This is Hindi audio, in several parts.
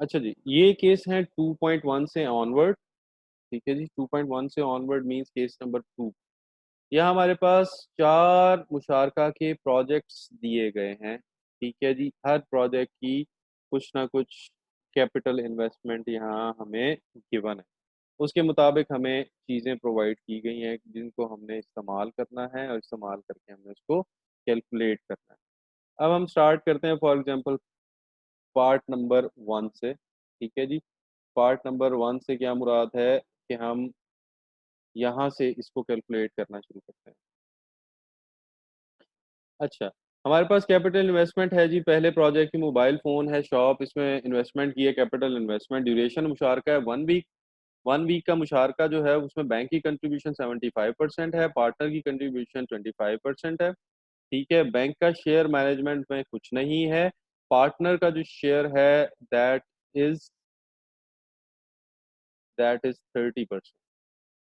अच्छा जी, ये केस है 2.1 से ऑनवर्ड। ठीक है जी, 2.1 से ऑनवर्ड मींस केस नंबर 2। यहाँ हमारे पास 4 मुशारका के प्रोजेक्ट्स दिए गए हैं। ठीक है जी, हर प्रोजेक्ट की कुछ ना कुछ कैपिटल इन्वेस्टमेंट यहाँ हमें गिवन है। उसके मुताबिक हमें चीज़ें प्रोवाइड की गई हैं जिनको हमने इस्तेमाल करना है और इस्तेमाल करके हमने उसको कैलकुलेट करना है। अब हम स्टार्ट करते हैं फॉर एग्जांपल पार्ट नंबर 1 से। ठीक है जी, पार्ट नंबर 1 से क्या मुराद है कि हम यहाँ से इसको कैलकुलेट करना शुरू करते हैं। अच्छा, हमारे पास कैपिटल इन्वेस्टमेंट है जी, पहले प्रोजेक्ट की मोबाइल फ़ोन है शॉप, इसमें इन्वेस्टमेंट की है कैपिटल इन्वेस्टमेंट। ड्यूरेशन मुशारका है 1 वीक। 1 वीक का मुशारका जो है उसमें बैंक की कंट्रीब्यूशन 75% है, पार्टनर की कंट्रीब्यूशन 25% है। ठीक है, बैंक का शेयर मैनेजमेंट में कुछ नहीं है। पार्टनर का जो शेयर है दैट इज दैट इज 30%।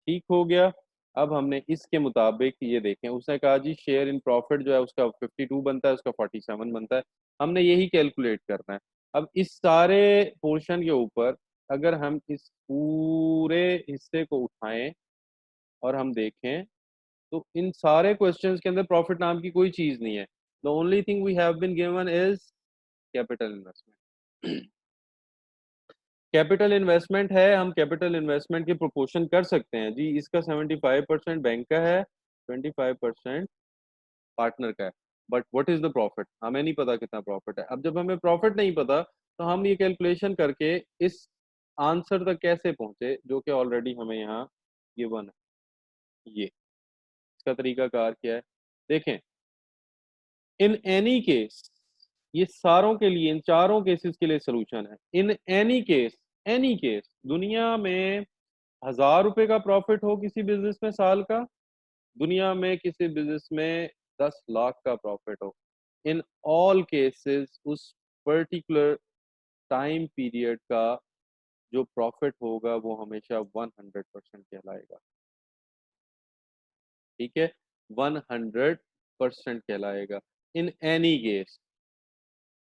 ठीक हो गया। अब हमने इसके मुताबिक ये देखें, उसने कहा जी शेयर इन प्रॉफिट जो है उसका 52 बनता है, उसका 47 बनता है। हमने यही कैलकुलेट करना है। अब इस सारे पोर्शन के ऊपर अगर हम इस पूरे हिस्से को उठाएं और हम देखें तो इन सारे क्वेश्चंस के अंदर प्रॉफिट नाम की कोई चीज नहीं है। The only thing we have been given is capital investment. Capital investment है, हम कैपिटल इन्वेस्टमेंट की प्रोपोर्शन कर सकते हैं जी। इसका 75% बैंक का है, 25% पार्टनर का है। But what is the profit, हमें नहीं पता कितना प्रॉफिट है। अब जब हमें प्रॉफिट नहीं पता तो हम ये कैलकुलेशन करके इस आंसर तक कैसे पहुंचे जो कि ऑलरेडी हमें यहाँ गिवन है। ये इसका तरीका कार क्या है, देखें। इन एनी केस, ये सारों के लिए, इन चारों केसेस के लिए सोल्यूशन है। इन एनी केस दुनिया में 1,000 रुपए का प्रॉफिट हो किसी बिजनेस में साल का, दुनिया में किसी बिजनेस में 10 लाख का प्रॉफिट हो, इन ऑल केसेस उस पर्टिकुलर टाइम पीरियड का जो प्रॉफिट होगा वो हमेशा 100% कहलाएगा। ठीक है, 100% कहलाएगा in any case.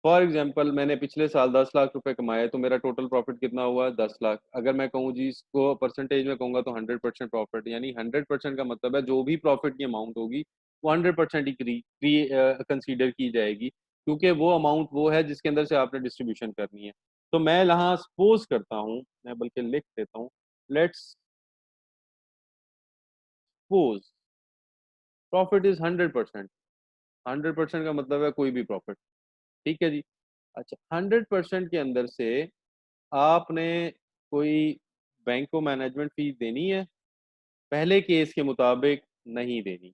For example मैंने पिछले साल 10 लाख रुपए कमाए तो मेरा टोटल प्रॉफिट कितना हुआ, 10 लाख। अगर मैं कहूँ जी इसको परसेंटेज में कहूंगा तो 100% प्रॉफिट, यानी 100% का मतलब है जो भी प्रॉफिट की अमाउंट होगी वो 100% ही कंसीडर की जाएगी, क्योंकि वो अमाउंट वो है जिसके अंदर से आपने डिस्ट्रीब्यूशन करनी है। तो मैं यहाँ सपोज करता हूँ, मैं बल्कि लिख देता हूँ, लेट्स सपोज प्रॉफिट इज 100%। 100% का मतलब है कोई भी प्रॉफिट। ठीक है जी। अच्छा, 100% के अंदर से आपने कोई बैंक को मैनेजमेंट फीस देनी है, पहले केस के मुताबिक नहीं देनी।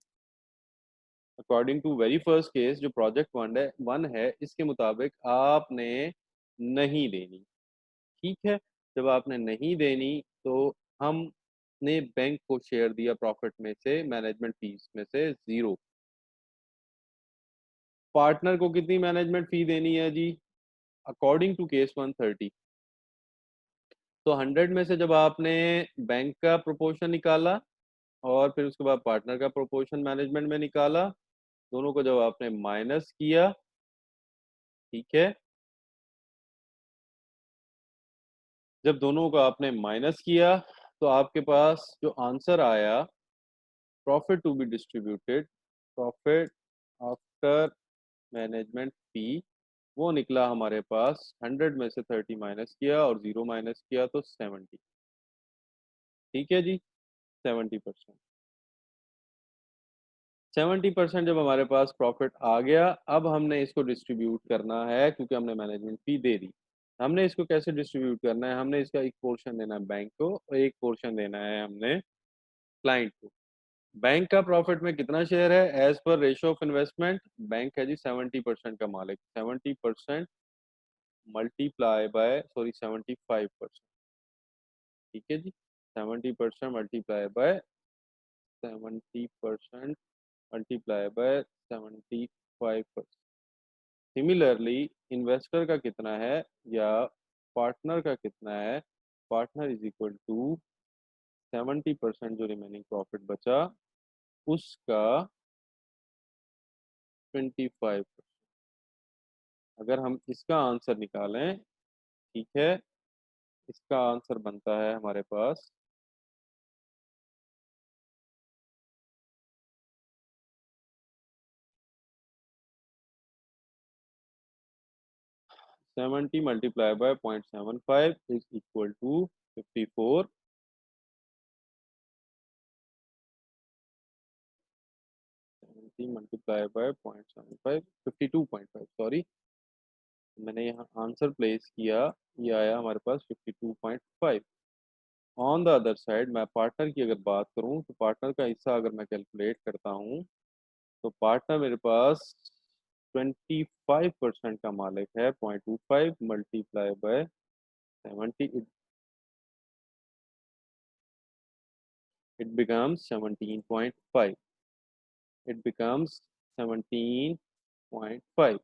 According to very first case जो प्रोजेक्ट वन है इसके मुताबिक आपने नहीं देनी। ठीक है, जब आपने नहीं देनी तो हमने बैंक को शेयर दिया प्रॉफिट में से, मैनेजमेंट फीस में से 0। पार्टनर को कितनी मैनेजमेंट फी देनी है जी, अकॉर्डिंग टू केस 130। तो 100 में से जब आपने बैंक का प्रोपोर्शन निकाला और फिर उसके बाद पार्टनर का प्रोपोर्शन मैनेजमेंट में निकाला, दोनों को जब आपने माइनस किया, ठीक है, जब दोनों को आपने माइनस किया तो आपके पास जो आंसर आया, profit to be distributed, profit after management fee, वो निकला हमारे पास 100 में से 30 माइनस किया और 0 माइनस किया तो 70। ठीक है जी, 70%। 70% जब हमारे पास प्रॉफिट आ गया, अब हमने इसको डिस्ट्रीब्यूट करना है क्योंकि हमने मैनेजमेंट फी दे दी। हमने इसको कैसे डिस्ट्रीब्यूट करना है, हमने इसका एक पोर्शन देना है बैंक को और एक पोर्शन देना है हमने क्लाइंट को। बैंक का प्रॉफिट में कितना शेयर है, as per ratio of investment bank है जी 70% का मालिक। 70% मल्टीप्लाई बाय, सॉरी 75%। ठीक है जी, 70% multiply bye 70% multiply bye 75%। Similarly investor का कितना है या पार्टनर का कितना है, पार्टनर इज इक्वल टू 70% जो रिमेनिंग प्रॉफिट बचा उसका 25%। अगर हम इसका आंसर निकालें, ठीक है, इसका आंसर बनता है हमारे पास 70 multiply by 0.75 is equal to 54। 70 multiply by 0.75 52.5, sorry, मैंने यहाँ आंसर प्लेस किया, ये आया हमारे पास 52.5। ऑन द अदर साइड मैं पार्टनर की अगर बात करूँ तो पार्टनर का हिस्सा अगर मैं कैलकुलेट करता हूँ तो पार्टनर मेरे पास 25% का मालिक है। 0.25 multiply by 70, it becomes 17.5। it becomes 17.5।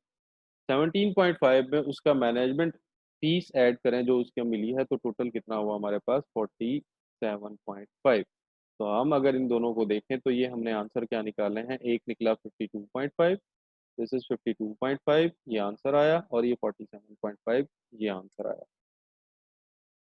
17.5 में उसका मैनेजमेंट फीस ऐड करें जो उसके मिली है तो टोटल कितना हुआ हमारे पास 47.5। तो हम अगर इन दोनों को देखें तो ये हमने आंसर क्या निकाले हैं, एक निकला 52.5, दिस इज 52.5, ये आंसर आया, और ये 47.5 ये आंसर आया।